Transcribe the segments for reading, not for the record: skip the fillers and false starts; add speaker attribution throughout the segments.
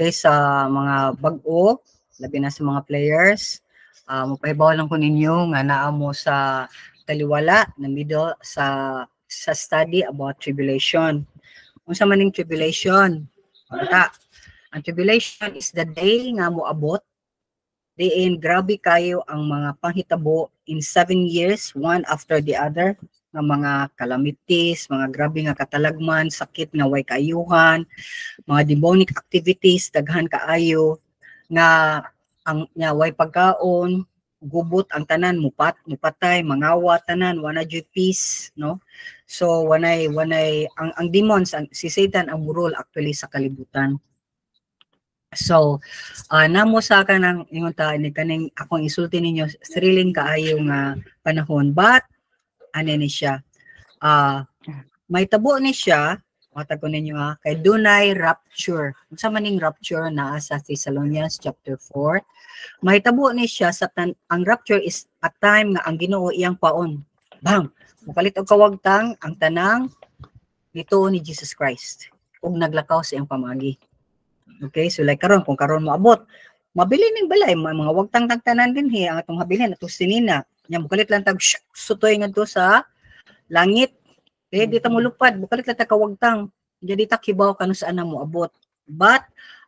Speaker 1: Okay, sa mga bag-o, labi na sa mga players, mapahibaw lang ko ninyo nga naa mo sa taliwala na middle sa study about tribulation. Unsa man ning tribulation? Ang tribulation is the day nga moabot diin grabe kayo ang mga panghitabo in 7 years, one after the other, nga mga calamities, mga grabe nga katalagman, sakit nga way kaayuhan, mga demonic activities, daghan kaayo, nga ang nga way pagkaon, gubot ang tanan, mupatay, mangawa tanan, wana jud peace, no? So wanay ang demons, si Satan ang burol actually sa kalibutan. So namo sa kanang ingon ta ni kaning akong isulti ninyo thrilling kaayo nga panahon, but ano ni siya, may tabo ni siya, matag ko ninyo kay dunay rapture. Unsa man ning rapture naa sa Thessalonians chapter 4. May tabo ni siya sa ang rapture is a time nga ang Ginoo iyang paon. Bang, mukalit og kawagtang ang tanang gituo ni Jesus Christ ug naglakaw sa iyang pamagi. Okay, so like karon kung karon mo abot, mabili ning balay mga wagtang tagtanan din ang atong habilin ato sinina. Nya mukalit lang tag sutoy ngadto sa langit. Eh, di ta mo lupad, bukalit lang ta kawagtang. Jadi ta kibaw kanu saan na mo abot. But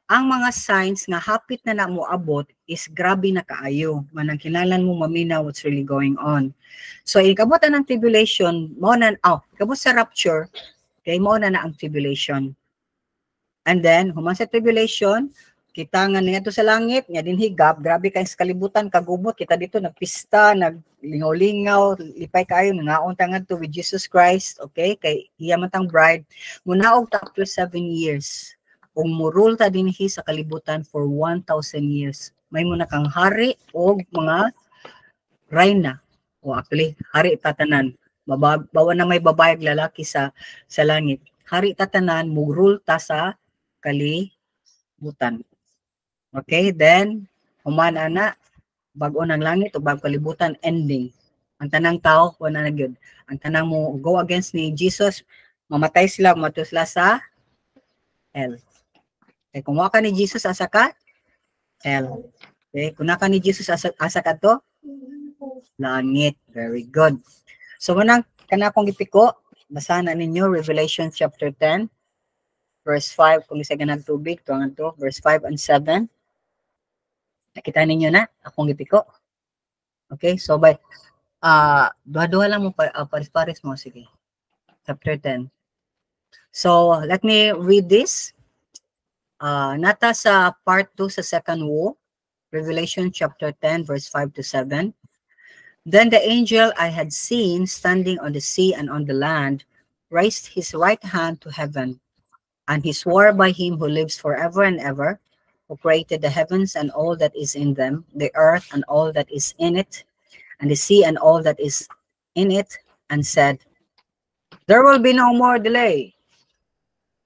Speaker 1: ang mga signs nga hapit na mo abot is grabe na kaayo. Manang kinalan mo mamina what's really going on. So ikabot ang tribulation, mo na ikabot sa rapture, kay mo na ang tribulation. And then human sa tribulation, kita nga niya sa langit, nga din higap, grabe kay sa kalibutan, kagubot, kita dito nagpista, naglingaw-lingaw, lipay kayo, nangaon tangan to with Jesus Christ, okay, kay iya matang bride, munaog ta after 7 years, kung murul ta din sa kalibutan for 1,000 years, may muna kang hari o mga reyna, o actually, hari tatanan, bawa na may babayag lalaki sa langit, hari tatanan, murul ta sa kalibutan. Okay, then, human ana, bago ng langit o bago kalibutan, ending. Ang tanang tao, wala na yun. Ang tanang mo, go against ni Jesus, mamatay sila, mamatay sila sa hell. Okay, kung waka ni Jesus, asa ka? Hell. Okay, kung naka ni Jesus, asa ka to? Langit. Very good. So, manang kanakong ipiko, basahan na ninyo, Revelation chapter 10, verse 5, kung isa ganang tubig, tuwangan to, verse 5 and 7. Nakita ninyo na, akong gipiko. Okay, so by, duha-duha lang mo, paris-paris mo, sige. Chapter 10. So, let me read this. Nata sa part 2 sa second woe, Revelation chapter 10, verse 5 to 7. Then the angel I had seen standing on the sea and on the land raised his right hand to heaven, and he swore by him who lives forever and ever, who created the heavens and all that is in them, the earth and all that is in it, and the sea and all that is in it, and said, there will be no more delay.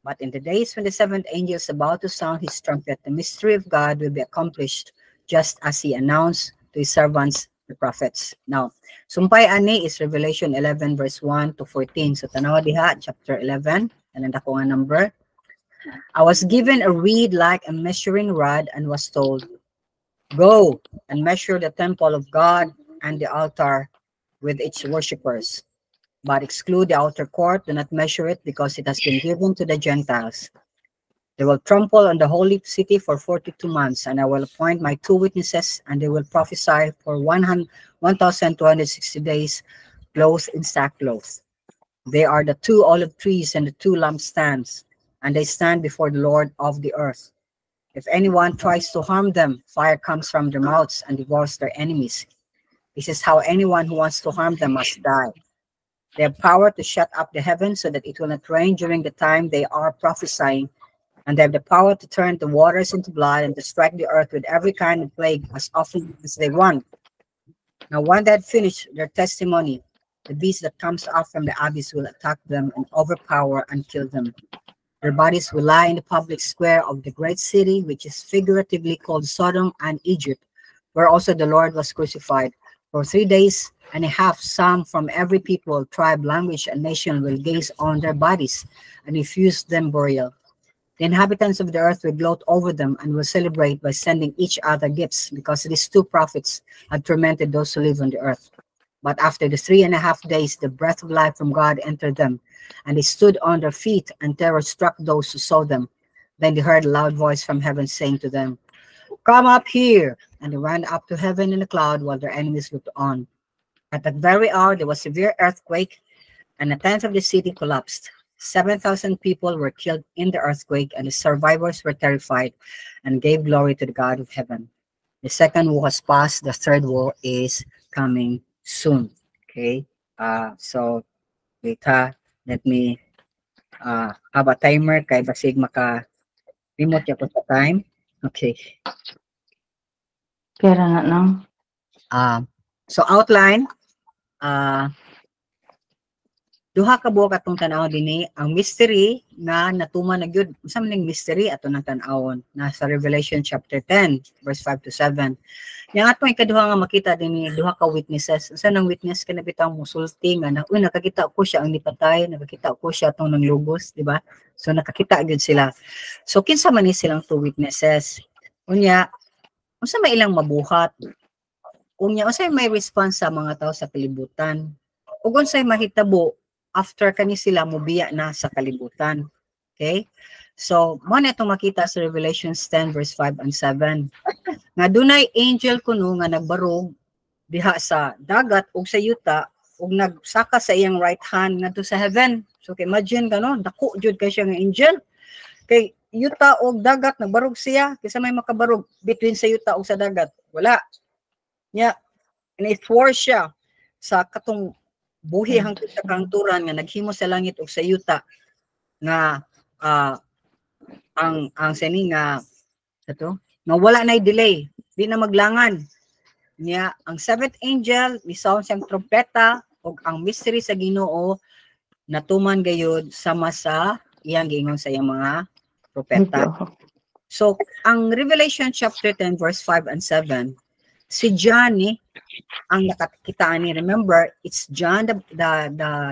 Speaker 1: But in the days when the seventh angel is about to sound his trumpet, the mystery of God will be accomplished, just as he announced to his servants, the prophets. Now, sumpay ani is Revelation 11, verse 1 to 14. So, tanawa diha, chapter 11, and ako nga number. I was given a reed like a measuring rod and was told, go and measure the temple of God and the altar with its worshippers, but exclude the outer court, do not measure it, because it has been given to the Gentiles. They will trample on the holy city for 42 months, and I will appoint my 2 witnesses, and they will prophesy for 1,260 days, clothed in sackcloth. They are the 2 olive trees and the 2 lampstands, and they stand before the Lord of the earth. If anyone tries to harm them, fire comes from their mouths and devours their enemies. This is how anyone who wants to harm them must die. They have power to shut up the heavens so that it will not rain during the time they are prophesying, and they have the power to turn the waters into blood and to strike the earth with every kind of plague as often as they want. Now, when they had finished their testimony, the beast that comes out from the abyss will attack them and overpower and kill them. Their bodies will lie in the public square of the great city, which is figuratively called Sodom and Egypt, where also the Lord was crucified. For 3 days and a half, some from every people, tribe, language, and nation will gaze on their bodies and refuse them burial. The inhabitants of the earth will gloat over them and will celebrate by sending each other gifts, because these two prophets had tormented those who live on the earth. But after the 3.5 days, the breath of life from God entered them, and they stood on their feet, and terror struck those who saw them. Then they heard a loud voice from heaven saying to them, "Come up here." And they ran up to heaven in a cloud while their enemies looked on. At that very hour, there was a severe earthquake, and a tenth of the city collapsed. 7,000 people were killed in the earthquake, and the survivors were terrified and gave glory to the God of heaven. The second war has passed. The third war is coming soon. Okay. So wait ha. Let me have a timer kay basig maka-remote ako sa time. Okay.
Speaker 2: Kaya na nang.
Speaker 1: So outline. Duha ka buok atong tan-aw dinhi ang mystery nga natuman na gyud. Unsa man ning mystery ato nang tan-awon nasa Revelation chapter 10 verse 5 to 7. Yang atong ikaduha nga makita dinhi duha ka witnesses. Unsa nang witness kana bitaw musulti nga na nakakita ko siya ang nipatay, nakakita ko siya atong nanglugos, di ba? So nakakita gyud sila. So kinsa man ni silang two witnesses? Unya unsa may ilang mabuhat? Unya unsay may response sa mga tao sa kalibutan? Ug unsay mahitabo after kani sila mubiya na sa kalibutan. Okay? So, mo na itong makita sa Revelations 10 verse 5 and 7. Nga dunay angel kuno nga nagbarog diha sa dagat ug sa yuta ug nagsaka sa iyang right hand ngadto sa heaven. So, imagine gano, dako jud kay siya nga angel. Kay yuta ug dagat nagbarog siya, kaysa may makabarog between sa yuta ug sa dagat. Wala. Yeah. And it was siya sa katong buhi hangtod sa kangturan nga naghimo sa langit ug sa yuta nga ang sini nga ato nga wala nay delay, di na maglangan niya. Ang seventh angel misound siyang trompeta ug ang mystery sa Ginoo natuman gayud sama sa iyang giingon sa iyang mga propeta. So ang Revelation chapter 10 verse 5 and 7, si John ang nakakitaan ni. Remember, it's John the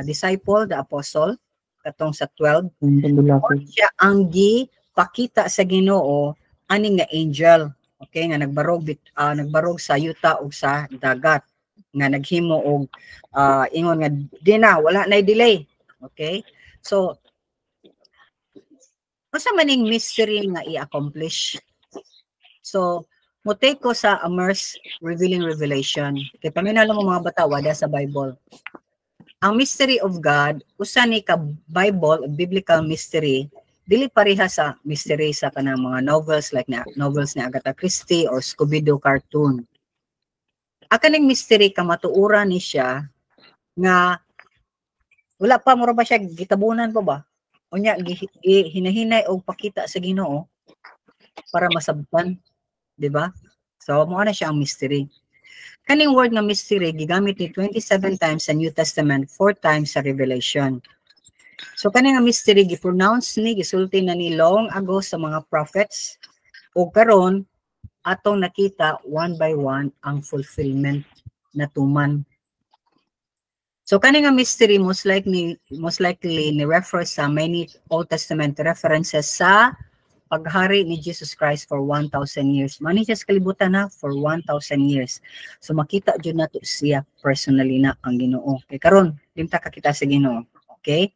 Speaker 1: disciple, the apostle, katong sa 12. Siya ang gipakita sa Ginoo ani nga angel. Okay, nga nagbarog sa yuta ug sa dagat nga naghimo og ingon nga di na wala nay delay. Okay? So unsa man ning mystery nga i-accomplish? So mutake ko sa Amherst Revealing Revelation. Kaya paminala mo mga bata, wala sa Bible. Ang mystery of God, usa ni ka Bible, biblical mystery, dili pareha sa mystery sa kanang mga novels like novels ni Agatha Christie or Scooby-Doo cartoon. Akaning mystery kamatuuran ni siya nga wala pa mo ba siya gitabunan pa ba? Unya hinahinay og pakita sa Ginoo para masabtan. Diba? So, mo na siya ang mystery. Kaning word nga mystery, gigamit ni 27 times sa New Testament, 4 times sa Revelation. So, kaning nga mystery, gipronounce ni, gisulti na ni long ago sa mga prophets, o karon atong nakita one by one ang fulfillment na tuman. So, kaning nga mystery, most likely ni refer sa many Old Testament references sa paghari ni Jesus Christ for 1,000 years. Mani siya sa kalibutan na for 1,000 years. So makita jud nato siya personally na ang Ginoo. Kay karon dimta kakita sa Ginoo. Okay?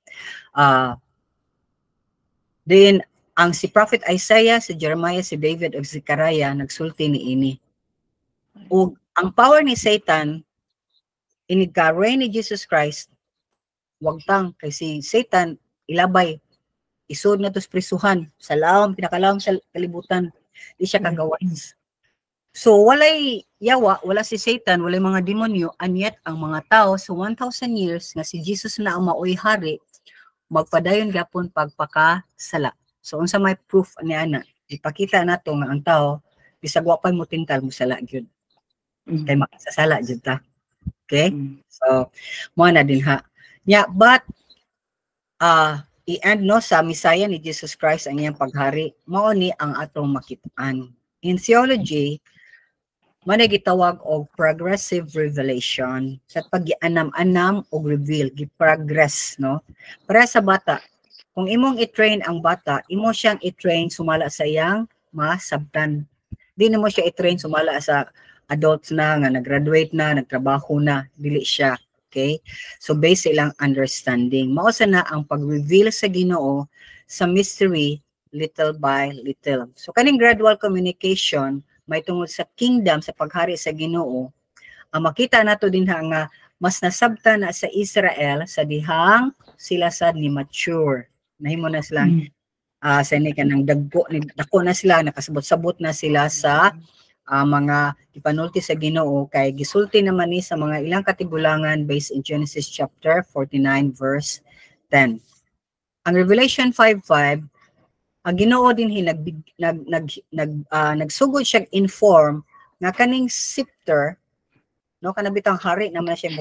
Speaker 1: Then ang si Prophet Isaiah, si Jeremiah, si David ug Zechariah nagsulti niini. Ug ang power ni Satan inigka-reign ni Jesus Christ wag tang kay si Satan ilabay isod na to sa prisuhan sa laom, pinakalawom sa kalibutan, di siya kagawas. So walay yawa, wala si Satan, walay mga demonyo, and yet ang mga tao sa 1,000 years nga si Jesus na ang maoy hari, magpadayon gapon pagpakasala. So unsa may proof ni ana? Ipakita nato nga ang tao bisag wa pa mo tintal mo sala gyud. Kay makasasala jud ta. Okay? So mo na din ha. Yeah, but i-end no sa misaya ni Jesus Christ ang iyang paghari, mao ni ang atong makitaan. In theology, man gitawag og progressive revelation. Sa pag-gianam-anam og reveal, gi-progress, no? Para sa bata, Kung imong i-train ang bata, imo siyang i-train sumala sa iyang masabtan. Di na mo siya i-train sumala sa adults na, nga nag-graduate na, nagtrabaho na, dili siya. Okay? So, base lang understanding. Mausa na ang pag-reveal sa Ginoo sa mystery, little by little. So, kaning gradual communication, may tungod sa kingdom, sa paghari sa Ginoo, ang makita nato din nga mas nasabtan na sa Israel sa dihang sila sad ni mature. Nahimo na silang sa ni kanang dako na sila, nakasabot-sabot na sila sa mga ipanulti sa Ginoo, kay gisulti naman ni sa mga ilang katigulangan based in Genesis chapter 49 verse 10. Ang Revelation 5:5, ang Ginoo din nagsugod siya inform nga kaning scepter, no, kanabitang hari naman siya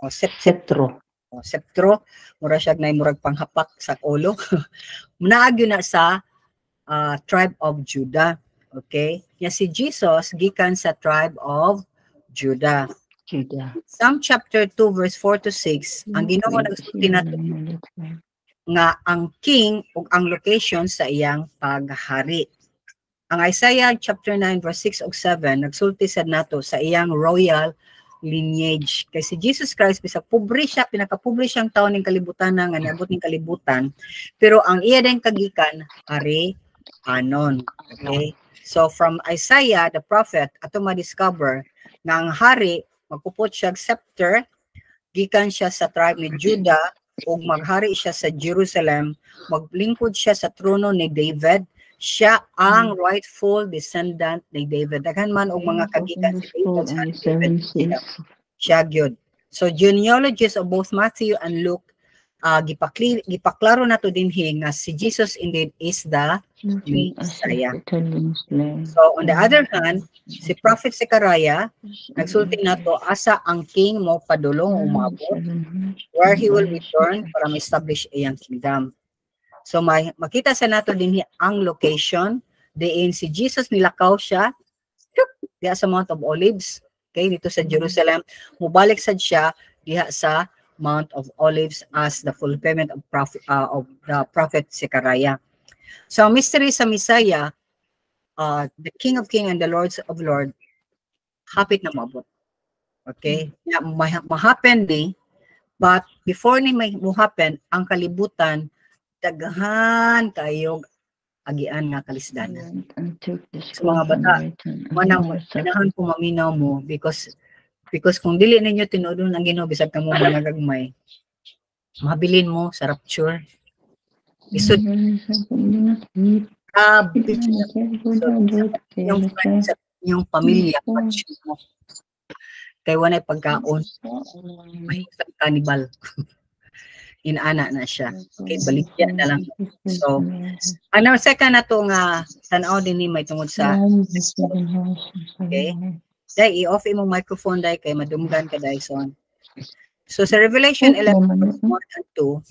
Speaker 2: Sceptro.
Speaker 1: Sceptro, mura siya na murag panghapak sa ulo. Naagyo na sa tribe of Judah. Okay? Ya si Jesus gikan sa tribe of Judah. Psalm chapter 2 verse 4 to 6, ang Ginoo nagsulti nato nga ang king ug ang location sa iyang paghari. Ang Isaiah chapter 9 verse 6 ug 7 nagsulti sad nato sa iyang royal lineage. Kay si Jesus Christ, bisag pobre siya, pinaka-pobre siyang tao ng kalibutan nga niabot ng kalibutan, pero ang iya din kagikan, hari anon. Okay? So from Isaiah, the prophet, ato ma-discover nga ang hari, magpupot siya scepter, gikan siya sa tribe ni Judah, ug maghari siya sa Jerusalem, maglingkod siya sa trono ni David, siya ang rightful descendant ni David. Daghan man og mga kagikan si David, siya gyud. So genealogies of both Matthew and Luke, gipaklaro nato dinhi nga si Jesus indeed is the Messiah. So on the other hand, si Prophet Zechariah nagsulti nato asa ang king mo padulong umabot, where he will return para ma-establish iyang kingdom. So makita sa nato din ang location, diin si Jesus nilakaw siya diha sa Mount of Olives, okay, dito sa Jerusalem, mubalik sad siya diha sa Mount of Olives as the fulfillment of the prophet Zechariah. So mystery sa Messiah, the King of Kings and the Lord of Lords, hapit na mabot. Okay? Ma-happen di, but before ni may mo-happen, ang kalibutan daghan kayo agian nga kalisdanan. Sa mga bata, manang ganahan ko maminaw mo because kung dili ninyo tinudon ang Ginoo bisag kamo mga gagmay, mabilin mo sa rapture. Isod yung pamilya mo. Kay wanay pagkaon, may kanibal. Inana na siya. Okay, baligya na lang. So, ano second na to nga tanaw din ni may tungod sa okay. Dai i-off imong microphone dai kay madunggan ka dai son. So sa Revelation 11:1 and 2,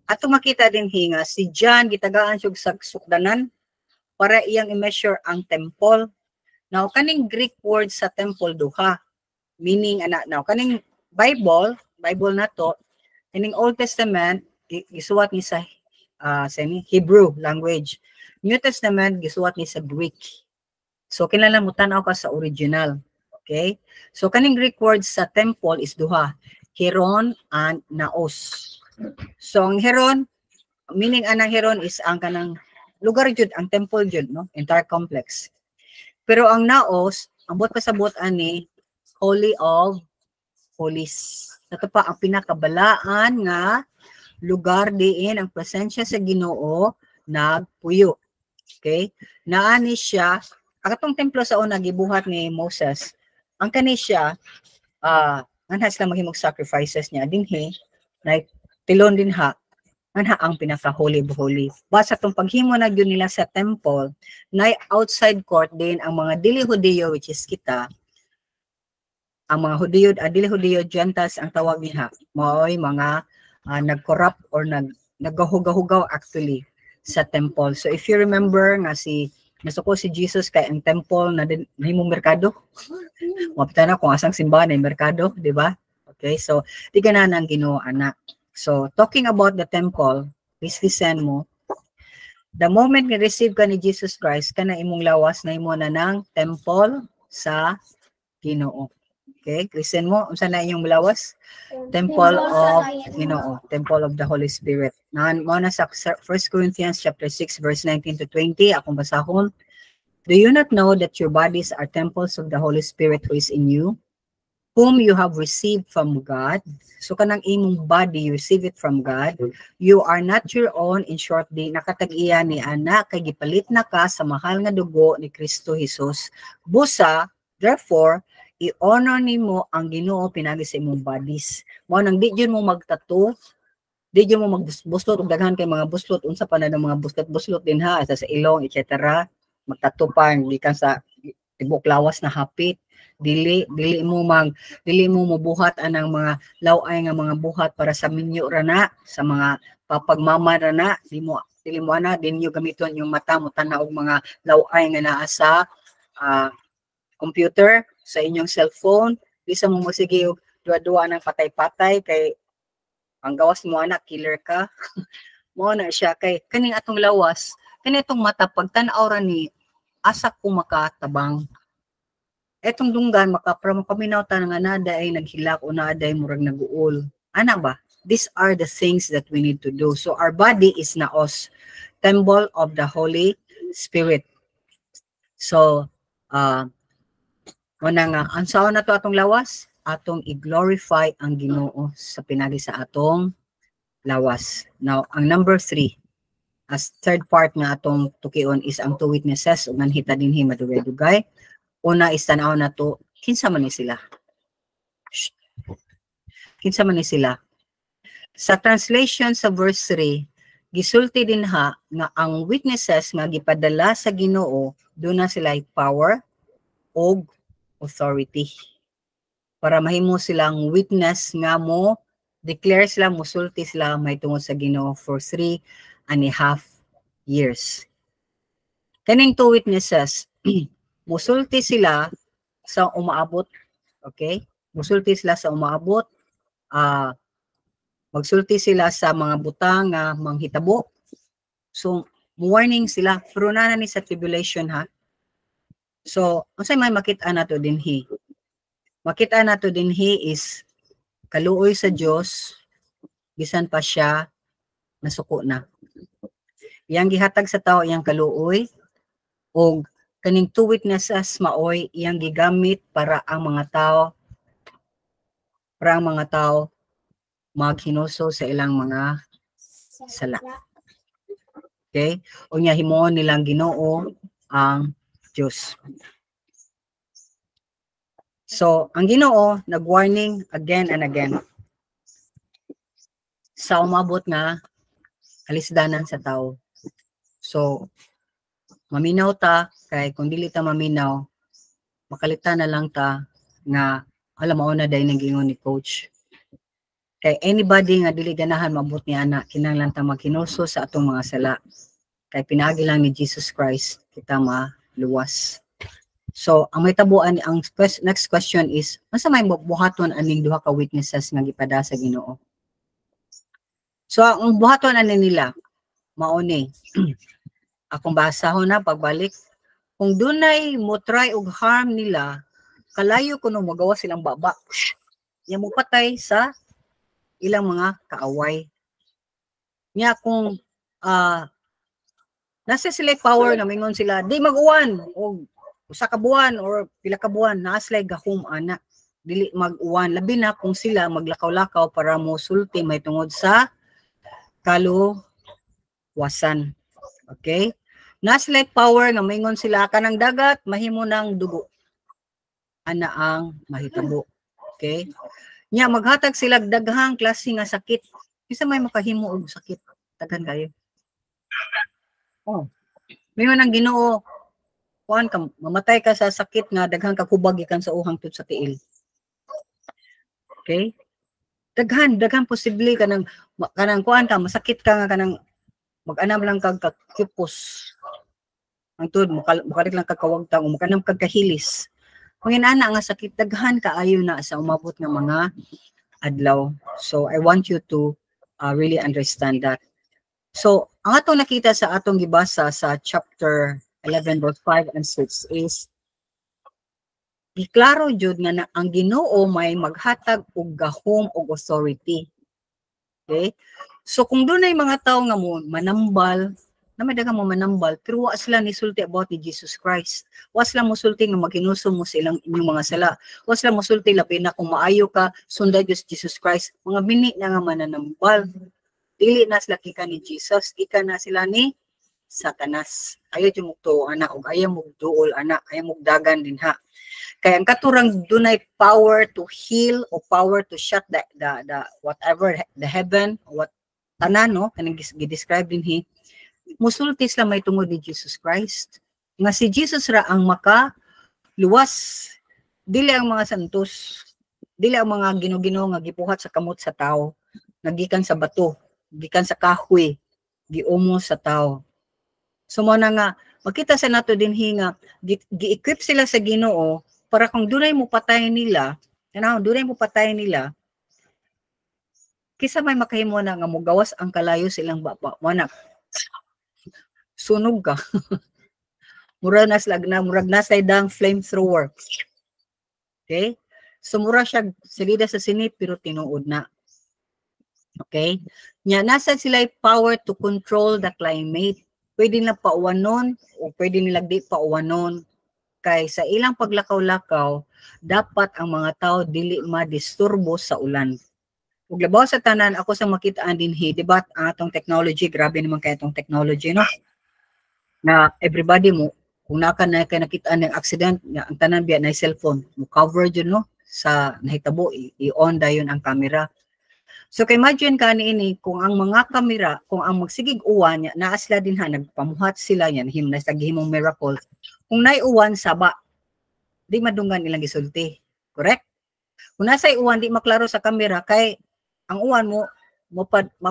Speaker 1: ato makita din hinga si John gitagaan siyog sa sukdanan para iyang i-measure ang temple. Now kaning Greek word sa temple duha, meaning now kaning Bible na to, in Old Testament, gisuwat ni sa Hebrew language. New Testament, gisuwat ni sa Greek. So, kinala mo tanaw ka sa original. Okay? So, kaning Greek words sa temple is duha. Heron and naos. So, ang heron, meaning anang heron is ang kanang lugar jud, ang temple jud, no? Entire complex. Pero ang naos, ang buot pasabot ani, Holy of Holies. Ito pa ang pinakabalaan nga lugar diin ang presensya sa Ginoo nagpuyo. Okay? Naani siya, akatong templo sa una gibuhat ni Moses. Ang kani siya, anha sila maghimog sacrifices niya dinhi, na tilon din ha, anha ang pinaka-holy of holy. Basta tong paghimo na gyud nila sa temple, na outside court din ang mga dili Hudiyo, which is kita, ang mga Hudiyo, dili Hudiyo Gentiles ang tawag niya, maoy mga nag-corrupt or naggahugaw actually sa temple. So if you remember nga nasuko si Jesus kay ang temple na himong merkado. Mapita na kung asang simbahan ay merkado, di ba? Okay, so di ka na nang Ginoo anak. So, talking about the temple, please listen mo. The moment nga receive ka ni Jesus Christ, kana imong lawas na imo na ng temple sa Ginoo. Okay, listen mo, unsa na inyong lawas? Temple of Ginoo, temple of the Holy Spirit. Mao na sa 1 Corinthians chapter 6 verse 19 to 20, akong basahon. Do you not know that your bodies are temples of the Holy Spirit who is in you, whom you have received from God? So kanang imong body, you receive it from God. You are not your own. In short, di nakatag-iya ni ana, kay gipalit na ka sa mahal nga dugo ni Kristo Jesus. Busa, therefore, i-honor nimo ang Ginoo pinagi sa imong bodies. Mao nang di jud mo magtato, di jud mo magbuslot ug daghan kay mga buslot, unsa pa na ng mga buslot din ha, sa ilong, etc. Magtato pa gikan sa tibok lawas na hapit. Dili mo mabuhat anang mga laway nga mga buhat para sa minyo ra na, sa mga papagmama ra na, dili mo ana din niyo gamiton yung mata mo tanaw og mga laway nga naa sa computer, sa inyong cellphone. Bisa mo sige og duwa-duwa ng patay-patay kay ang gawas mo ana killer ka. Mo na siya kay kaning atong lawas, kani itong mata pagtan-aw ra ni asa ko makatabang. Etong dunggan makapaminaw ta nga nada ay naghilak o nada ay murag naguol. Ana ba? These are the things that we need to do. So our body is naos, temple of the Holy Spirit. So muna nga, ansaon na to atong lawas? Atong i-glorify ang Ginoo sa pinagi sa atong lawas. Now, ang number 3, as third part nga atong tukion is ang two witnesses o nanhita dinhi madugay-dugay. Una is tanaw na to, kinsa man ni sila? Kinsa man ni sila? Sa translation sa verse 3, gisulti din ha nga ang witnesses nga gipadala sa Ginoo, doon na sila power o authority. Para mahimo silang witness nga mo, declare sila, musulti sila may tungod sa Ginoo for 3.5 years. Kaning two witnesses, musulti sila sa umaabot, okay? Musulti sila sa umaabot, magsulti sila sa mga butang nga manghitabo. So, warning sila, pero na ni sa tribulation ha. So, unsay may makita nato dinhi? Makita nato dinhi is kaluoy sa Dios, bisan pa siya nasuko na. Iyang gihatag sa tao iyang kaluoy, og kaning two witnesses maoy iyang gigamit para ang mga tao maghinuso sa ilang mga sala. Okay? Unya himuon nilang Ginoo ang Diyos. So, ang Ginoo nag-warning again and again sa umabot nga kalisdanan sa tao. So, maminaw ta, kay kung dili ta maminaw, makalita na lang ta nga alam mo na dahil nag-ingon ni coach. Kay anybody nga dili ganahan maabot ni ana, kinahanglan ta maghinuso sa atong mga sala. Kay pinagi lang ni Jesus Christ kita maluwas. So, ang may tabuan, ang next question is, masa may buhaton aning duha ka witnesses nga gipada sa Ginoo? So, ang buhaton ani nila, mauni. Akong basahon na pagbalik, kung dunay mo try og harm nila, kalayo kuno magawa silang baba. Nya mo patay sa ilang mga kaaway. Nya kung nasa sila power nga mingon sila, di mag-uwan o usa ka buwan or pila ka buwan, naaslay gahum ana, dili mag-uwan, labi na kung sila maglakaw-lakaw para mo sulti may tungod sa kaluwasan. Okay? Naaslay power nga mingon sila kanang dagat mahimo ng dugo. Ana ang mahitabo. Okay? Nya maghatag sila daghang klase nga sakit. Isa may makahimo og sakit. Daghan kayo. Oh. Mingon ang Ginoo, kuan ka, mamatay ka sa sakit nga daghang kakubag ikan sa uhang tud sa tiil. Okay? Daghan posible kanang kuan ka, masakit ka nga kanang mag-anam lang kag kakipos. Ang tud mukarik lang kagkawagtang, mukanam kag kahilis. Kung ana nga sakit daghan kaayo na sa umabot nga mga adlaw. So I want you to really understand that. So, ang atong nakita sa atong gibasa sa chapter 11 verse 5 and 6 is giklaro jud nga ang Ginoo may maghatag og gahom og authority. Okay? So kung dunay mga tawo nga mo manambal, na may daghang mo manambal, pero wa sila ni sulti about ni Jesus Christ. Wa sila mosulti nga maghinusong mo sa ilang inyong mga sala. Wa sila mosulti labi na kung maayo ka sundan Jesus Christ. Mga bini na nga mananambal. Dili na sila kika ni Jesus, kika na sila ni Satanas. Ayaw yung mugtuo anak, o ayaw mugduol anak, ayaw mugdagan din ha. Kaya ang katurang dunay power to heal o power to shut the whatever, the heaven, what tanan, no? Kanang gi-describe din hi. Musulti sila may tungod ni Jesus Christ. Nga si Jesus ra ang luwas. Dili ang mga santos. Dili ang mga ginugino nga gipuhat sa kamot sa tao. Nagikan sa bato, gikan sa kahoy, giumo sa tao. So mo na nga, makita sa nato din hinga, gi-equip sila sa Ginoo para kung dunay mo patay nila, dunay mo patay nila, kisa may makahimo na nga mugawas ang kalayo silang baba. Manak, sunog ka. Murag na sa idang flamethrower. Okay? So mura siya salida sa sinit pero tinuod na. Okay? Nya nasa sila power to control the climate. Pwede na pauwanon o pwede nila di pauwanon. Kay sa ilang paglakaw-lakaw, dapat ang mga tao dili madisturbo sa ulan. Ug labaw sa tanan, ako sa makitaan din diba ang atong technology, grabe naman kay atong technology, no? Na everybody mo, kung naka na kay nakitaan ng accident, ang tanan biya na cellphone, mo cover yun, no? Sa nahitabo, i-on dayon ang camera. So kay imagine ka niini kung ang mga kamera, kung ang magsigig uwan niya, naa sila din ha, nagpamuhat sila yan, nagsagihimong miracle. Kung naiuwan, saba, di madunggan ilang gisulti. Correct? Kung nasa uwan, di maklaro sa kamera, kay ang uwan mo,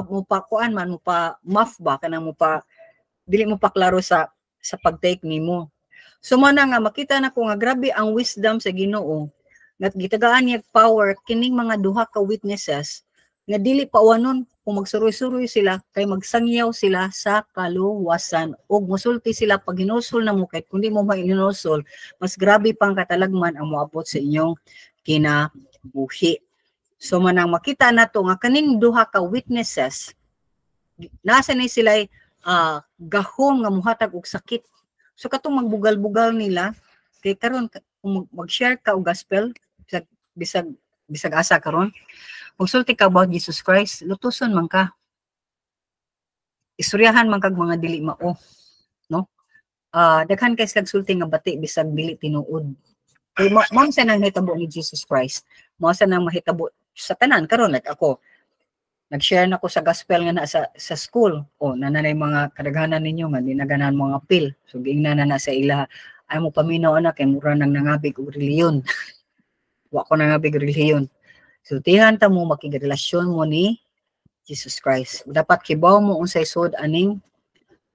Speaker 1: mupakuan man, mupa-muff ba, kanang dili mo pa klaro sa pag-take nimo. So mana nga, makita na ko nga grabe ang wisdom sa Ginoo, nga gitagaan niya power, kining mga duha ka witnesses, nga dili pauwanon kung magsuroy-suroy sila kay magsangyaw sila sa kaluwasan ug mosulti sila pag hinusol na mo kay kundi mo mainusol mas grabe pang katalagman ang moabot sa inyong kinabuhi. So manang makita nato nga kaning duha ka witnesses nasa ni sila gahom nga muhatag og sakit. So katong magbugal-bugal nila kay karon kung mag-share ka og gospel bisag asa karon pagsulti ka about Jesus Christ, lutuson man ka. Istoryahan man kag mga dili mao, no? Daghan kay slag sulti nga bati bisag dili tinuod. Kay mao sa nang hitabo ni Jesus Christ, mao sa nang mahitabo sa tanan karon like ako. Nag-share na ko sa gospel nga na sa school. Nanay mga kadaghanan ninyo nga di na ganahan mga apil. So giingnan na sa ila ay mo paminaw na kay mura nang nangabig og reliyon. Wa ko nangabig reliyon. Sultihan ta mo makigrelasyon mo ni Jesus Christ. Dapat kibaw mo unsay sud aning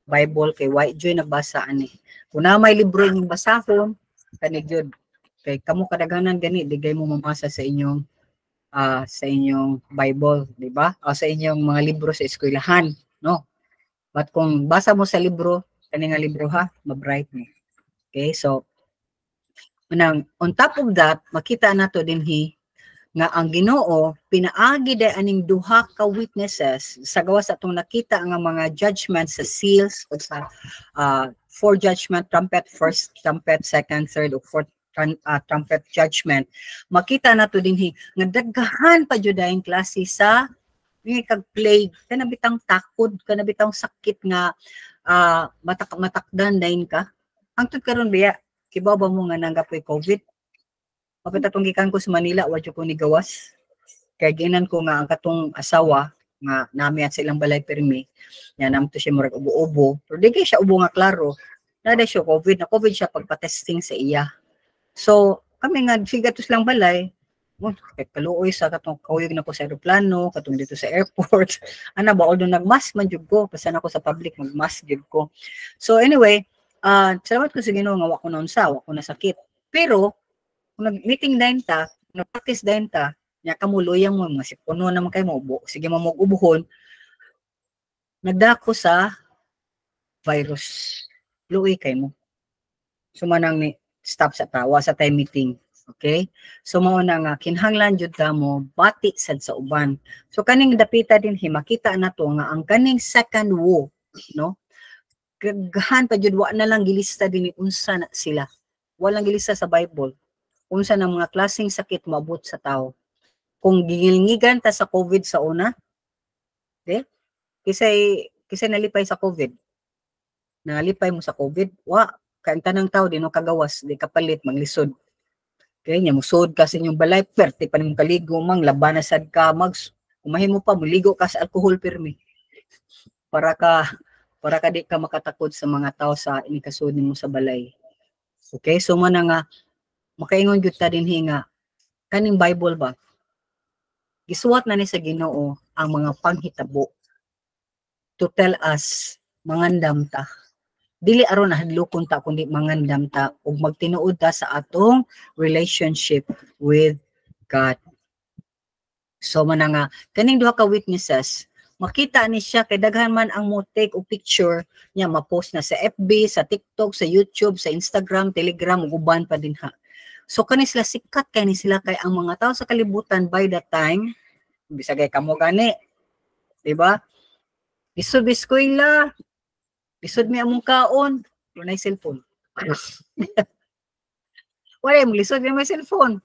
Speaker 1: Bible kay White Joy nagbasa ani. Kung na may libro ning basahon, kani gyud. Kay kamo kadaghanan gani digay mo mamasa sa inyong Bible, di ba? O sa inyong mga libro sa eskwelahan, no? But kung basa mo sa libro, kani nga libro ha, ma-bright mo. Okay? So on top of that, makita nato dinhi nga ang Ginoo pinaagi day aning duha ka witnesses sa gawas atong nakita nga mga judgment sa seals o sa four judgment trumpet, first trumpet, second, third o fourth trumpet judgment. Makita nato dinhi nga daghan pa jud daing klase sa kag plague kanabitang takod, kanabitang sakit nga matakdan dayon ka. Hangtod karon biya kibaw ba mo nga nanggapoy COVID? Papatatong gikan ko sa Manila, wadyo ko ni gawas. Kaya ginan ko nga ang katong asawa, nga nami at silang balay permi, yan naman to siya murag ubo-ubo. Pero di siya ubo nga klaro, nada siya COVID, na COVID siya pagpatesting sa iya. So, kami nga, sigatos lang balay, kaluoy sa katong kawig na ko sa aeroplano, katong dito sa airport. Ana ba, although nagmask man jud ko, pasan ako sa public, magmask jud ko. So anyway, salamat ko sa Ginoo nga wako na unsa, wako na sakit. Pero, kung nag-meeting din ta, nag-practice din ta, niya kamuluyang mo, sipuno naman kayo mo, sige mo mag-ubuhon, nagdako sa virus. Luoy kay mo. So manang ni stop sa tawa sa time meeting. Okay? So mao na nga kinahanglan jud ta mo bati sad sa uban. So kaning dapita din makita na to nga ang kaning second woe, no? Gaghan pa jud wa na lang gilista din unsa na sila. Walang gilista sa Bible. Unsa ng mga klaseng sakit maabot sa tao. Kung gingilngigan ta sa COVID sa una, okay? Kisay nalipay sa COVID. Nalipay mo sa COVID, wa kaang tanang tao di no kagawas, di kapalit maglisod. Okay, nya musod ka sa inyong balay, perte pa nimong kaligo mang laban na sad ka umahimo pa muligo ka sa alcohol permi. Para ka di ka makatakod sa mga tao sa inikasud nimo sa balay. Okay, so man nga makaingon gyud ta dinhi nga kaning Bible ba gisuwat na ni sa Ginoo ang mga panghitabo to tell us mangandam ta. Dili aron hadlokon ta kundi mangandam ta ug magtinuod ta sa atong relationship with God. So man nga kaning duha ka witnesses makita ni siya kay daghan man ang mo take o picture niya ma-post na sa FB, sa TikTok, sa YouTube, sa Instagram, Telegram ug uban pa din ha. So kani sila sikat kay ni sila kay ang mga tao sa kalibutan by that time bisagay kamo gani, di ba? Isod biskwela, isod mi among kaon, dunay cellphone. Wala mo lisod mi may cellphone.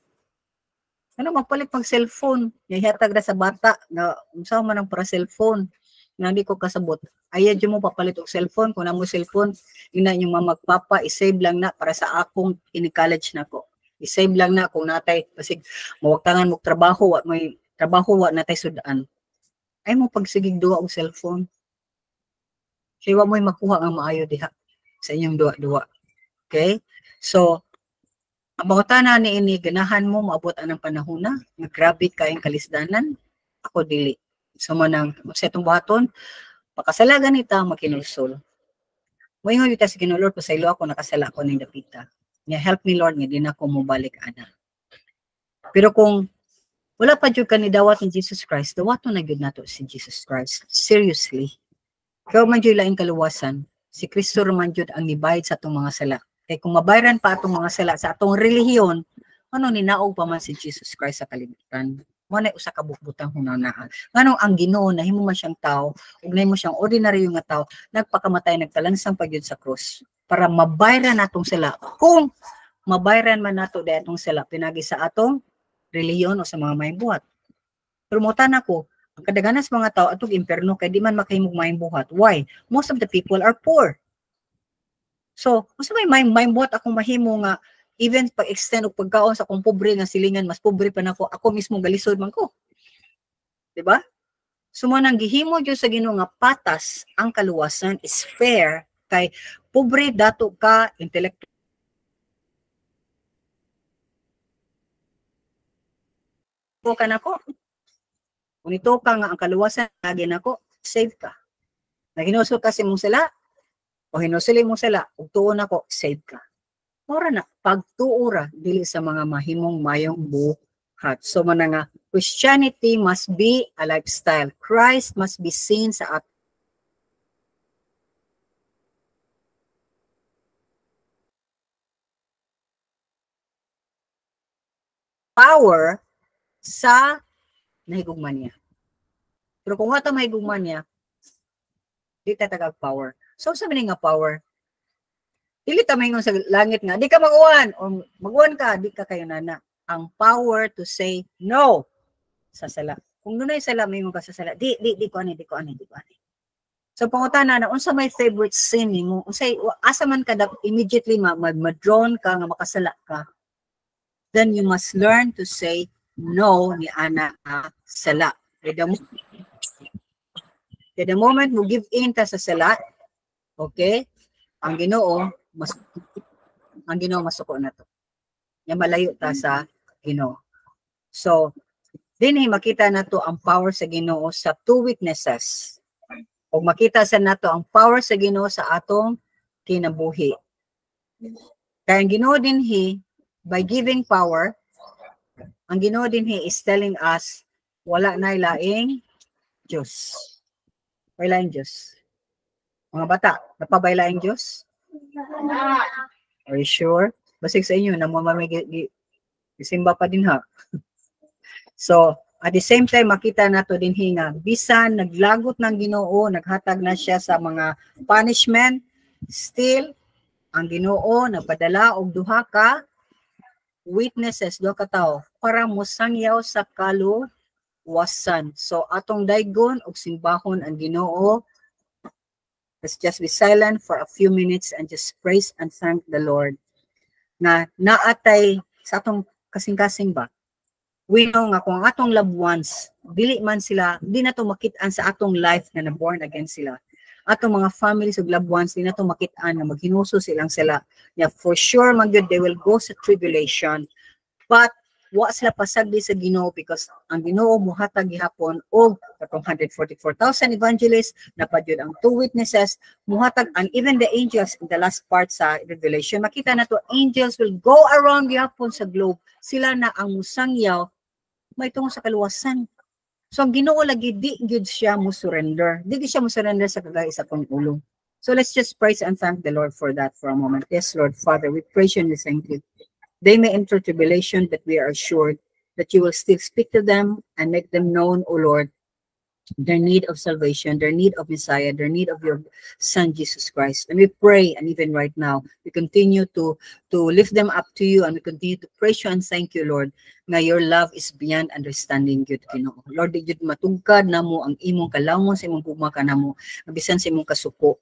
Speaker 1: Ano magpalit pag cellphone? Ihatag na sa bata na unsa man ang para cellphone. Nga di ko kasabot. Ayad mo papalit og cellphone kung namo cellphone, ina yung magpapa i-save lang na para sa akong ini-college nako. I-save lang na kung natay basig mawagtangan mo trabaho wa may trabaho wa natay sudan. Ay mo pagsigig duwa og cellphone. Kaya wa mo'y makuha ang maayo diha sa inyong duwa-duwa. Okay? So, ang bangutana ni ini, ganahan mo maabot anang panahon na, grabe kayong kalisdanan, ako dili. So, manang, sa itong buhaton, pakasalagan ita, makinulsol. Moingon ita sa Ginoo, pasaylo ako, nakasala ako ng dapita. Nga, help me Lord, nga din ako mubalik ana. Pero kung wala pa dyan ka ni dawat ni Jesus Christ, dawato na yun nato si Jesus Christ. Seriously. Kaya man dyan laing kaluwasan, si Kristo man dyan ang nibayad sa itong mga sala. Kaya kung mabayaran pa itong mga sala sa itong relihiyon, ano ninaog pa man si Jesus Christ sa kalibutan? Muna usa ka bukbutang hunanaan. Nganong ang Ginoo na himo man siyang tao, ug nahimo siyang ordinaryo nga tao, nagpakamatay nagtalansang pagyud sa cross para mabayaran natong sala. Kung mabayaran man nato datong sala pinagi sa atong relihiyon o sa mga maybuhat. Pero mutan ako, ang kadaghanan sa mga tao atong imperno kay di man makahimog maybuhat. Why? Most of the people are poor. So, kung sa may buhat akong mahimo nga, even pag-extend o pagkaon sa akong pobre nga silingan, mas pobre pa na ako mismo galisod man ko. Diba? So, manang gihimo dyan sa Ginoo nga patas, ang kaluwasan is fair, kay pobre dato ka, intellectual, ka na ko. Kung ito ka nga ang kaluwasan, lagi na ko, save ka. Naginuso kasi mong sila, o hinusili mo sila, ug tuon ako, save ka. Mora na, pagtuura, dili sa mga mahimong mayong buhat. So, man nga, Christianity must be a lifestyle. Christ must be seen sa atin. Power sa nahigugman niya. Pero kung wata mahigugman niya, di tatagag power. So, sabi nga power, dili ta mahingon sa langit nga, di ka mag-uwan, o mag-uwan ka, di ka kayo nana. Ang power to say no sa sala. Kung dunay sala, mahingon ka sa sala, di ko ani. So, pangutana na, unsa may favorite sin mo, unsay asa man ka immediately ma-drawn ka, nga makasala ka, then you must learn to say no ni ana sala. The moment mo give in ta sa sala, okay, ang Ginoo masuko na to. Nga malayo ta sa Ginoo. So, dinhi makita nato ang power sa Ginoo sa two witnesses. O makita sa nato ang power sa Ginoo sa atong kinabuhi. Kaya ang Ginoo dinhi by giving power, ang Ginoo dinhi is telling us wala na laing Diyos. Baylaing Diyos. Mga bata, napabaylaing Diyos? Are you sure? Basig sa inyo, isimba pa din ha. So, at the same time, makita nato din nga, bisan naglagot ng Ginoo, naghatag na siya sa mga punishment, still, ang Ginoo nagpadala og duha ka witnesses, duha ka tawo, para mosangyaw sa kaluwasan. So, atong daygon og simbahon ang Ginoo. Let's just be silent for a few minutes and just praise and thank the Lord. Na naatay sa atong kasing-kasing ba? We know nga kung atong loved ones, dili man sila, di na to makitaan sa atong life na na-born again sila. Atong mga families of loved ones, di na to makitaan na maghinuso silang sila. Yeah, for sure, they will go sa tribulation. But, wa sila pasagdi sa Ginoo because ang Ginoo muhatag gihapon og katong 144,000 evangelists, napadyod ang 2 witnesses, muhatag, and even the angels in the last part sa Revelation, makita na to, angels will go around gihapon sa globe. Sila na ang musangyaw may tungo sa kaluwasan. So ang Ginoo lagi di gyud siya mo surrender. Di siya mo surrender sa kagay sa kong ulo. So let's just praise and thank the Lord for that for a moment. Yes, Lord Father, we praise you and we thank you. They may enter tribulation, but we are assured that you will still speak to them and make them known, O Lord, their need of salvation, their need of Messiah, their need of your Son, Jesus Christ. And we pray, and even right now, we continue to lift them up to you, and we continue to praise you and thank you, Lord, na your love is beyond understanding, Gud Ginoo. Lord, di jud matugkad namo ang imong kalawon sa imong gugma kanamo, bisan sa imong kasuko,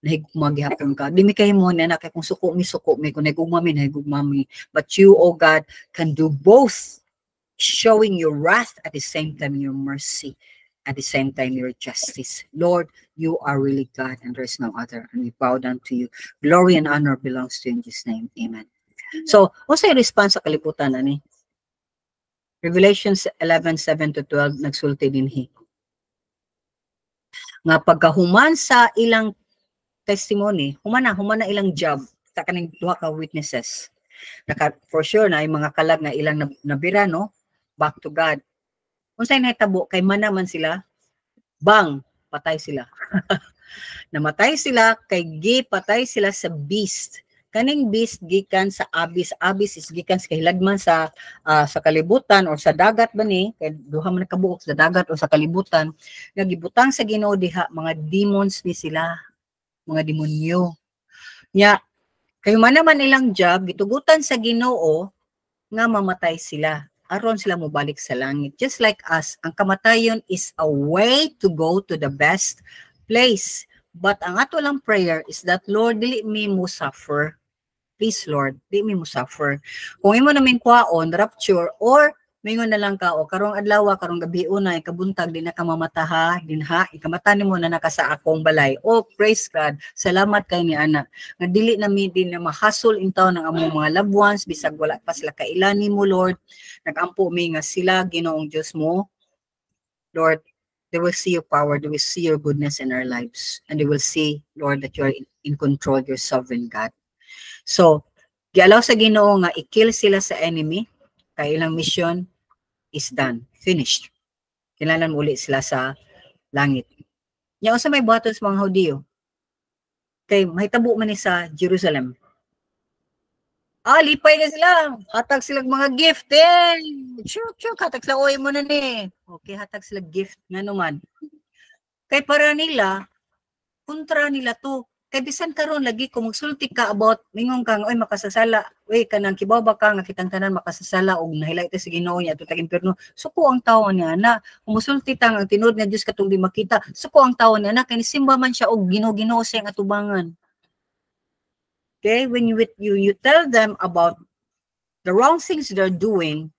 Speaker 1: nahigugma gihapon ka. Di mi kay mo na kay kung suko mi kung nahigugma mi nahigugma mi. But you, oh God, can do both, showing your wrath at the same time your mercy, at the same time your justice. Lord, you are really God and there is no other, and we bow down to you. Glory and honor belongs to you in Jesus' name. Amen. So, what's yung response sa kaliputan ani? Revelations 11:7-12 nagsulti dinhi nga pagkahuman sa ilang testimony, human na ilang job sa kaning duha ka witnesses. For sure na yung mga kalag na ilang nabira, no? Back to God. Unsay nahitabo kay man naman sila, bang, patay sila. Namatay sila kay patay sila sa beast. Kaning beast gikan sa abyss. Abyss is gikan sa kahilagman sa kalibutan or sa dagat ba ni, kay duha man kabuok sa dagat o sa kalibutan, nga gibutang sa Ginoo diha, mga demons ni sila, mga demonyo. Nya, kayo man naman ilang job, gitugutan sa Ginoo nga mamatay sila. Aron sila mobalik sa langit. Just like us, ang kamatayon is a way to go to the best place. But ang ato lang prayer is that, Lord, dili mi mo suffer. Please, Lord, dili mi mo suffer. Kung imo namin kwaon, rapture, or mingon na lang ka, o karong adlaw, karong gabi una, ikabuntag, di na ka mamataha, dinha, ikamata nimo na naka sa akong balay. Oh, praise God, salamat kay ni anak. Nga dili na mi din na mahasol intaw ng among mga loved ones, bisag wala pa sila kailani mo, Lord. Nagampo mi nga sila, Ginoong Diyos mo. Lord, they will see your power, they will see your goodness in our lives, and they will see, Lord, that you are in control, your sovereign God. So, gialaw sa Ginoo nga i-kill sila sa enemy, kay ilang mission is done, finished. Kailangan uli sila sa langit. Nya usa may buhaton sa mga Hudiyo, kay mahitabo man ni sa Jerusalem. Lipay na sila. Hatag silang mga gift eh. Chuk, hatag sila, oy mo na ni. Okay, hatag sila gift nga naman. Kay para nila, kontra nila to. Kay bisan karon lagi kung magsulti ka about mingong kang oy makasasala, oy kanang kibaba ka nga kitang tanan makasasala og nahilay ta sa Ginoo niya ato tag impierno. Suko ang tawo niya na kung musulti tang ang tinud nga Dios katong di makita. Suko ang tawo niya na kay simba man siya og Ginoo sa atubangan. Okay, when you tell them about the wrong things they're doing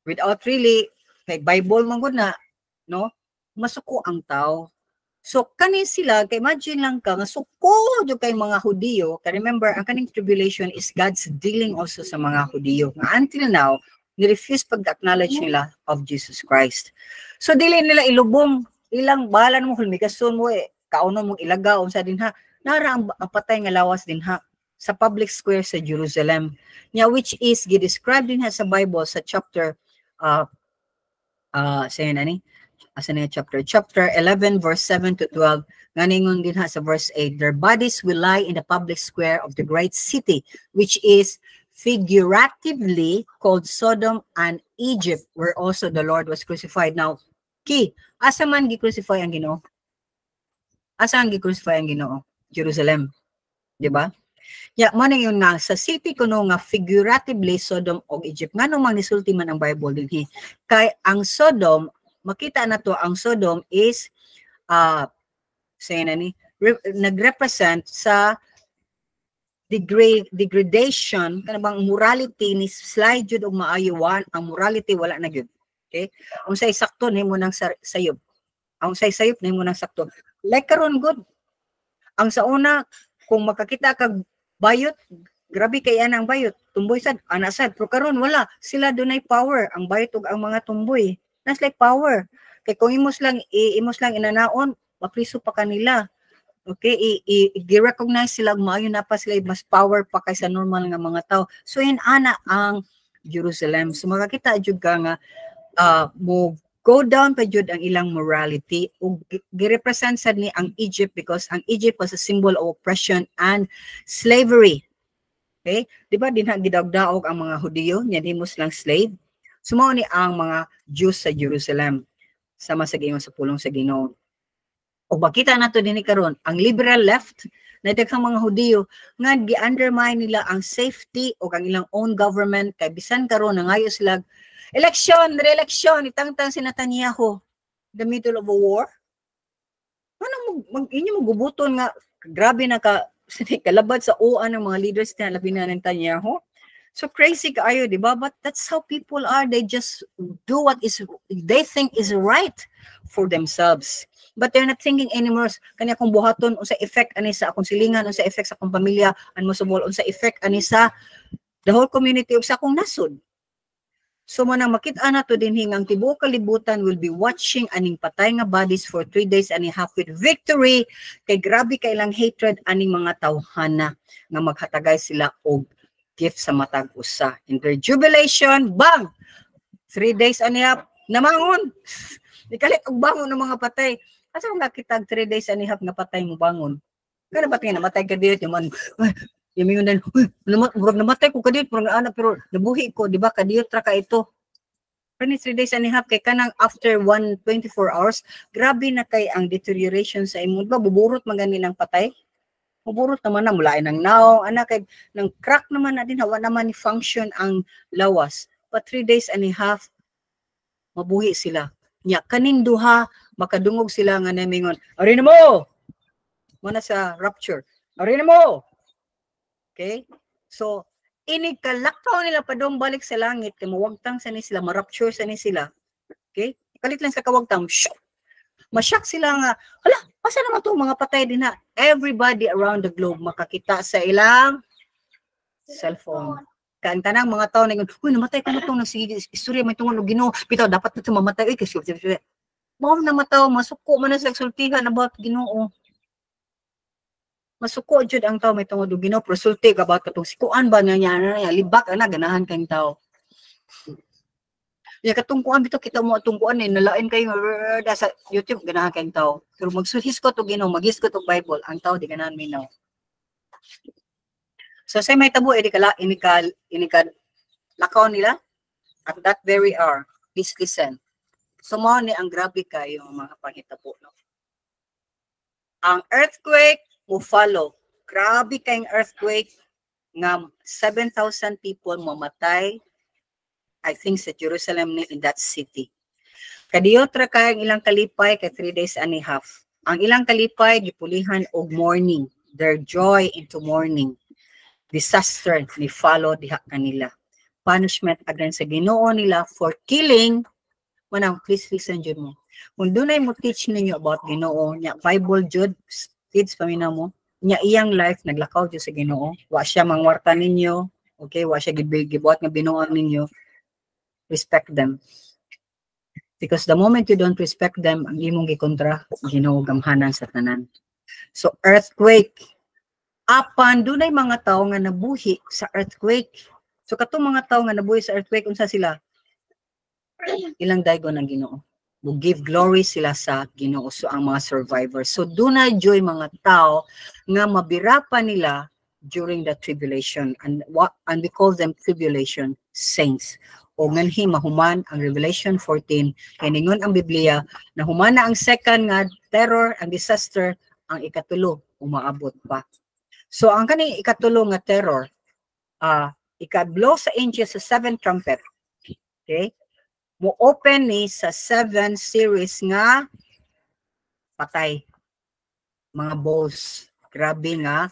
Speaker 1: without really kay Bible man gud na, no? Masuko ang tao. So, kanin sila, kay imagine lang ka, nga suko yung kay mga Hudiyo. Kaya remember, ang kaning tribulation is God's dealing also sa mga Hudiyo. Nga until now, ni-refuse pag-acknowledge nila of Jesus Christ. So, dili nila ilubong, ilang bahala mo, hulmigason mo, kauno mong ilagaw, sa din ha, nara ang patay nga lawas din ha, sa public square sa Jerusalem. Nya, which is, gi-describe din ha sa Bible, sa chapter, asa na chapter 11 verse 7 to 12, nganingon din ha sa verse 8, their bodies will lie in the public square of the great city, which is figuratively called Sodom and Egypt, where also the Lord was crucified. Now, asa man gi-crucify ang Ginoo? Asa ang gi-crucify ang Ginoo? Jerusalem. Di ba? Ya, man yung nga sa city kuno nga figuratively Sodom o Egypt. Ngano man nisulti man ang Bible dinhi. Kay ang Sodom, makita na to ang Sodom is say na ni nagrepresent sa degradation kanang morality ni slide jud og maayowan, ang morality wala na gyud. Okay? Unsay sakto nimo nang sayop. Ang unsay sayop nimo nang sakto. Like karon good. Ang sa una kung makakita kag bayot, grabe kay ana ang bayot, tumboy sad, ana sad. Pero karon wala, sila dunay power ang bayot ug ang mga tumboy. Nas like power. Kay kung imos lang inanaon, mapriso pa kanila. Okay, i-recognize sila maayo na pa sila mas power pa kaysa normal nga mga tao. So in ana ang Jerusalem. So makakita jud ka nga mo go down pa jud ang ilang morality ug gi-represent sad ni ang Egypt because ang Egypt was a symbol of oppression and slavery. Okay? Di ba dinha gidawdaog ang mga Hudiyo, nya himos lang slave. Sumao ni ang mga Jews sa Jerusalem sama sa giingon sa pulong sa Ginoo. O bakita nato dinhi karon ang liberal left na daghang mga Hudiyo nga gi-undermine nila ang safety o ang ilang own government kay bisan karon nangayo sila election, re-election, itangtang si Netanyahu the middle of a war. Ano inyo magubuton nga grabe na kalabad sa uan ng mga leaders na labi na Netanyahu. So crazy kaayo, di ba? But that's how people are. They just do what they think is right for themselves. But they're not thinking anymore. Kanya kung buhaton, unsa effect ani sa akong silingan, unsa effect sa akong pamilya, and most of all, unsa effect ani sa the whole community ug sa akong nasod. So manang makita na to din hingang tibuok kalibutan will be watching aning patay nga bodies for 3 days and a half with victory. Kay grabe kay ilang hatred aning mga tawhana nga maghatagay sila og gift sa matag usa. In their jubilation, bang! 3 days and a half, namangon. Ikalit og bangon ng mga patay. Asa nga kitag 3 days and a half nga patay mo bangon? Kana ba tingin namatay ka dito man? Yung yun namatay ko kadiyot pero nabuhi ko, di ba? Kadiyot ra ka ito. Pero 3 days and a half kay kanang after 24 hours, grabe na kay ang deterioration sa imo. Diba buburot man gani ng patay? Buburot naman na mulain ng naong, anak kay nang crack naman na din, hawa naman ni function ang lawas. But 3 days and a half, mabuhi sila. Nya kaning duha makadungog sila nga namingon, "Ari na mo!" Muna sa rapture. "Ari na mo!" Okay? So, inikalakaw nila pa doon balik sa langit, kaya mawagtang sa ni sila, marapture sa ni sila. Okay? Kalit lang sa kawagtang, masyak sila nga, hala, asa naman to mga patay din na? Everybody around the globe makakita sa ilang cellphone. Kaya ang tanang mga tao na yun, uy, namatay ka na itong istorya, may tungkol Ginoo, bitaw, dapat na ito mamatay, kasi mao na mataw, masuko man na sa sultihan about Ginoo. Masuko jud ang tao may tungod og Ginoo, pero sulti ka ba katong sikuan ba niya libak ana ganahan kang tao. Ya katungkuan bitaw kita mo tungkuan ni nalain kay sa YouTube ganahan kang tao. Pero magsuhiskot og Ginoo, maghiskot og Bible, ang tao di ganahan minaw. So say may tabo inikal lakaw nila at that very hour. Please listen. So mo ni ang grabe kayo mga panghitabo no. Ang earthquake mo follow. Grabe kayong earthquake nga 7,000 people mamatay, I think sa Jerusalem in that city. Kadiyot ra kayong ilang kalipay kay 3 days and a half. Ang ilang kalipay gipulihan og mourning, their joy into mourning. Disaster ni follow diha kanila. Punishment against sa Ginoo nila for killing. Manang please listen jud mo. Kung dunay mo teach ninyo about Ginoo, nya Bible jud kids pamina mo, nya iyang life naglakaw jud sa Ginoo, wa siya mangwarta ninyo, okay, wa siya gibuhat nga binuang ninyo. Respect them. Because the moment you don't respect them, ang imong gikontra Ginoo gamhanan sa tanan. So earthquake, apan dunay mga tawo nga nabuhi sa earthquake. So katong mga tawo nga nabuhi sa earthquake unsa sila? Ilang daygon ang Ginoo. mo give glory sila sa Ginoo. So ang mga survivors. So dunay joy mga tao nga mabira pa nila during the tribulation, and we call them tribulation saints. O nganhi mahuman ang Revelation 14 kay ningon ang Biblia na humana ang second nga terror, ang disaster, ang ikatulo umaabot pa. So ang kani ikatulo nga terror, ika-blow sa angel sa seventh trumpet. Okay? Mo open ni sa 7 series nga patay mga balls. Grabe nga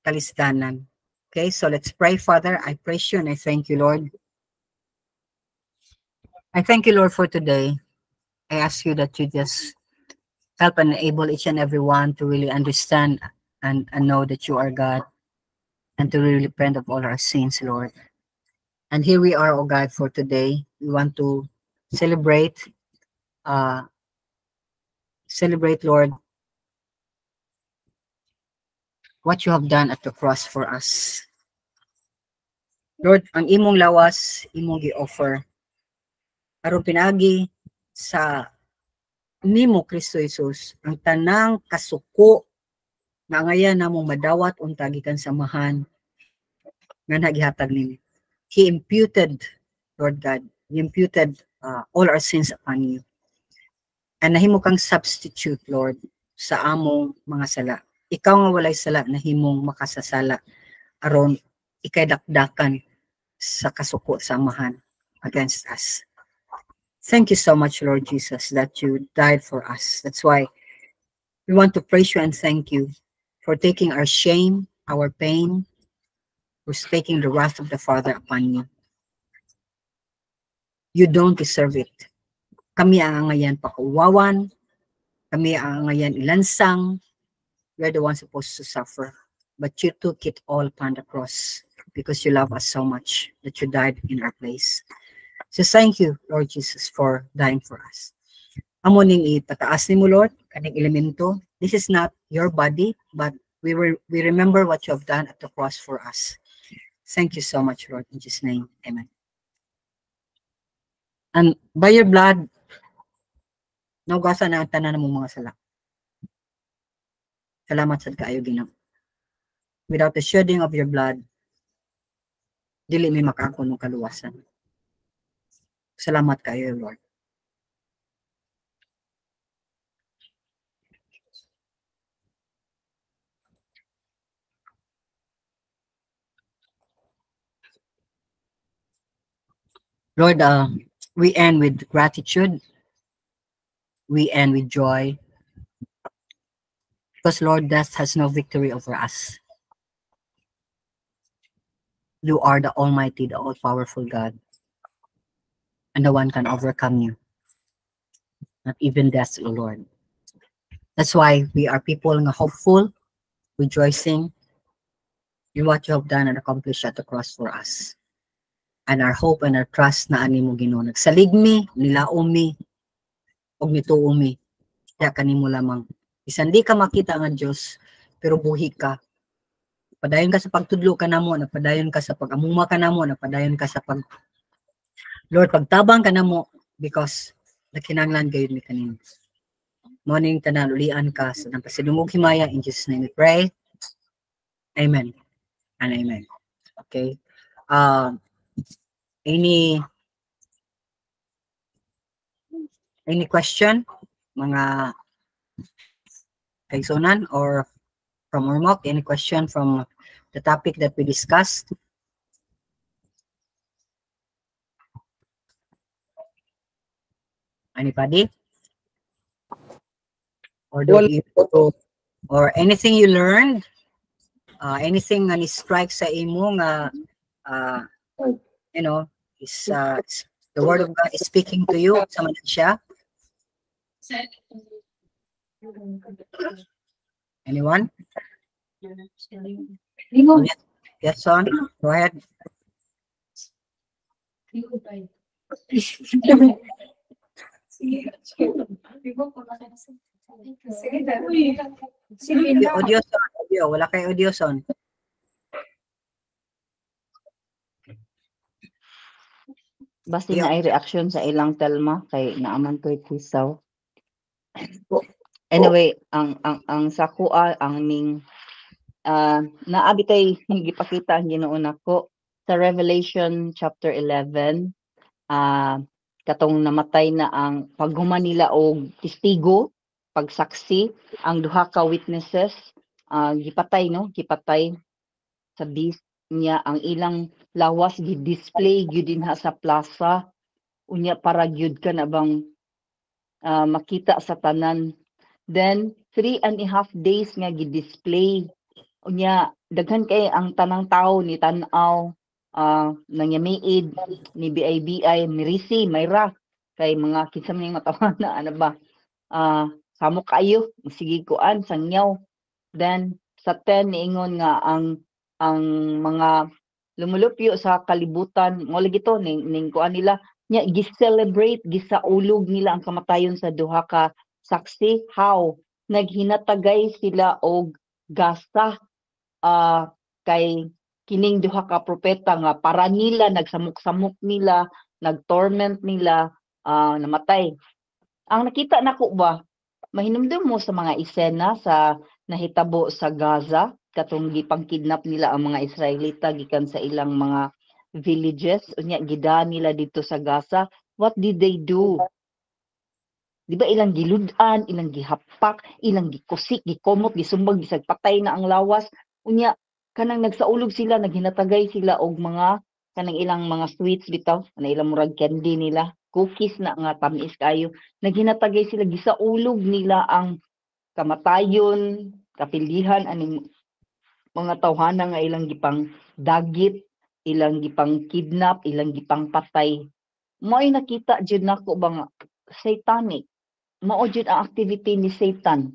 Speaker 1: kalisdanan. Okay, so let's pray. Father, I praise you and I thank you, Lord. I thank you, Lord, for today. I ask you that you just help and enable each and every one to really understand and know that you are God, and to really repent of all our sins, Lord. And here we are, oh God, for today. We want to celebrate, Lord, what you have done at the cross for us. Lord, ang imong lawas, imong gi-offer. Aron pinagi sa nimo Kristo Jesus, ang tanang kasuko na ngayon namong madawat unta gikan samahan nga nagihatag nimo. He imputed, Lord God, He imputed all our sins upon you. And nahimo kang substitute, Lord, sa among mga sala. Ikaw nga walay sala, nahimong makasasala aron ikay dakdakan sa kasuko samahan against us. Thank you so much, Lord Jesus, that you died for us. That's why we want to praise you and thank you for taking our shame, our pain, for taking the wrath of the Father upon you. You don't deserve it. Kami ang ngayon pakuwawan, kami ang ngayon ilansang. We're the ones supposed to suffer, but you took it all upon the cross because you love us so much that you died in our place. So thank you, Lord Jesus, for dying for us. Amo ning ipataas nimo, Lord, kaning elemento. This is not your body, but we remember what you have done at the cross for us. Thank you so much, Lord. In Jesus' name, amen. And by your blood, naugasan na ang tanan mo mga sala. Salamat sa kaayo, Ginoo. Without the shedding of your blood, dili may makaako ng kaluwasan. Salamat kayo, Lord. Lord, we end with gratitude. We end with joy. Because, Lord, death has no victory over us. You are the Almighty, the all-powerful God. And no one can overcome you. Not even death, O Lord. That's why we are people nga hopeful, rejoicing in what you have done and accomplished at the cross for us. And our hope and our trust na ani mo Ginoo. Nagsaligmi, nilaumi, og nituumi. Kaya kanimo lamang. Bisan di ka makita nga Dios, pero buhi ka. Padayon ka sa pagtudlo ka namo, napadayon ka sa pag-amuma ka namo, napadayon ka sa pag Lord, pagtabang ka namo because nakinanglan gayud mi kanimo. Morning tanan ulian ka sa nang pasidungog himaya, in Jesus' name we pray. Amen and amen. Okay. Any question, mga kaigsunan or from Ormoc? Any question from the topic that we discussed? Anybody? Or or anything you learned? Anything nga ni-strike sa imo nga you know, is the word of God is speaking to you sa man siya? Anyone? Yes, son. Go ahead. Audio son, audio. Wala kay audio son.
Speaker 2: Basi na ay reaction sa ilang Telma kay naaman ko'y kwisaw. Anyway, ang sakua ang ning naabi kay gipakita ang Ginoo nako sa Revelation chapter 11, katong namatay na ang paghuman nila og testigo, pagsaksi, ang duha ka witnesses, gipatay sa beast niya, ang ilang lawas gi-display gyud dinha sa plaza unya para gyud ka na bang makita sa tanan. Then 3.5 days nga gi-display unya daghan kay ang tanang tao ni tan-aw, nangyamiid ni BIBI, Mirisi, Mayra, kay mga kinsa man yung matawana ano ba, samo kayo sige kuan sangyaw. Then sa 10 niingon nga ang mga lumulupyo sa kalibutan mo lagi to ning kuan nila nya gi-celebrate, gisaulog nila ang kamatayon sa duha ka saksi. How? Naghinatagay sila og gasa kay kining duha ka propeta nga para nila nagsamok-samok nila, nagtorment nila, namatay. Ang nakita nako ba, mahinumdum mo sa mga eksena sa nahitabo sa Gaza, katong gipang-kidnap nila ang mga Israelita gikan sa ilang mga villages, unya gida nila dito sa Gaza. What did they do? Di ba ilang giludan, ilang gihapak, ilang gikusik, gikomot, gisumbag, gisagpatay na ang lawas. Unya, kanang nagsaulog sila, naghinatagay sila og mga, kanang ilang mga sweets bitaw, kanang ilang murag candy nila, cookies na nga tamis kayo. Naghinatagay sila, gisaulog nila ang kamatayon, kapilihan, aning mga tawhana nga ilang gipang dagit, ilang gipang kidnap, ilang gipang patay. Mo'y nakita jud nako ba nga satanic, mao jud ang activity ni Satan,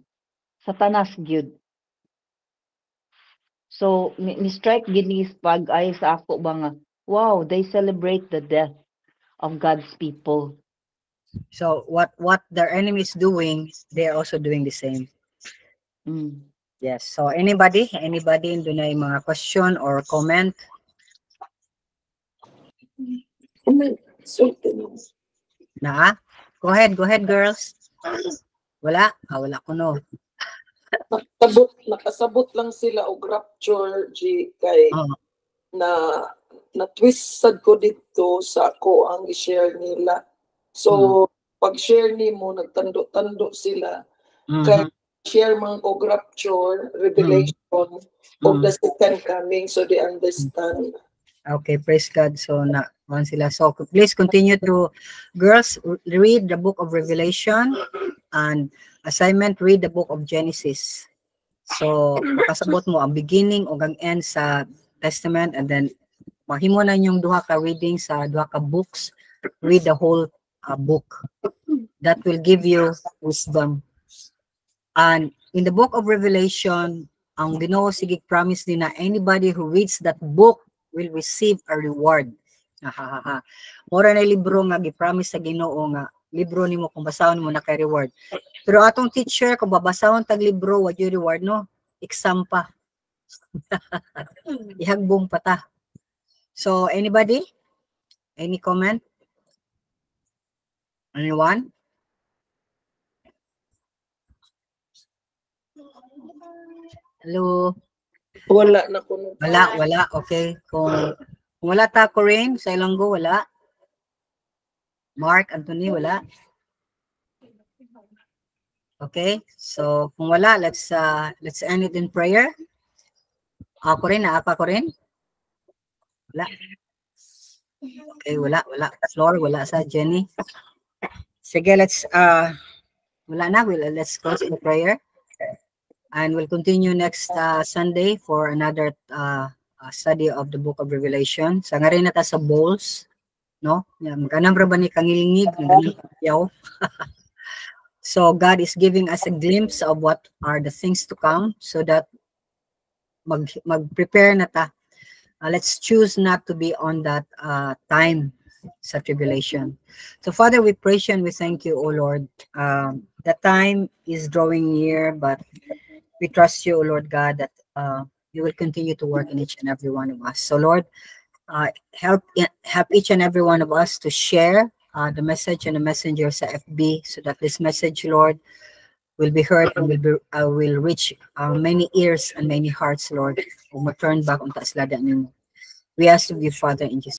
Speaker 2: satanas gyud. So ni strike gini pag-ay sa ako ba nga, wow, they celebrate the death of God's people.
Speaker 1: So what their enemy is doing, they are also doing the same. Yes. So anybody do na yung mga question or comment? Na? Go ahead girls. Wala? Wala ko no.
Speaker 3: Nakasabot lang sila og rapture kay na twist sad ko dito sa ako ang i-share nila. So pag-share nimo nagtando-tando sila kay share man og rapture, revelation of the second coming, so they understand.
Speaker 1: Okay, praise God. So na sila. So please continue to, girls, read the book of Revelation, and assignment, read the book of Genesis. So makasabot mo ang beginning o ang end sa Testament, and then mahimo na yung duha ka reading sa duha ka books. Read the whole book. That will give you wisdom. And in the book of Revelation, ang Ginoo sige promise din na anybody who reads that book will receive a reward. Mura na libro nga gi-promise sa Ginoo nga libro nimo kung basahon mo na kay reward. Pero atong teacher kung babasahon tag libro wa yung reward no, exam pa. Ihagbong pa ta. So anybody? Any comment? Anyone? Hello.
Speaker 3: Wala na kuno.
Speaker 1: Wala. Okay. Kung wala ta ko rin sa Ilonggo, wala. Mark, Anthony, wala. Okay. So kung wala, let's end it in prayer. Ako rin, ko rin. Wala. Okay, wala. Floor, wala sa Jenny. Sige, let's close in prayer. And we'll continue next Sunday for another study of the book of Revelation. Sa nga rin nata sa bowls, no? Magkanang ba ni kangilingig, yaw. So God is giving us a glimpse of what are the things to come, so that mag-prepare na ta. Let's choose not to be on that time sa tribulation. So Father, we praise you and we thank you, O Lord. The time is drawing near, but we trust you, O Lord God, that you will continue to work in each and every one of us. So Lord, help each and every one of us to share the message and the messenger sa FB, so that this message, Lord, will be heard and will reach many ears and many hearts, Lord. Kung ma-turn back ang taaslada nimo. We ask of you, Father, in Jesus'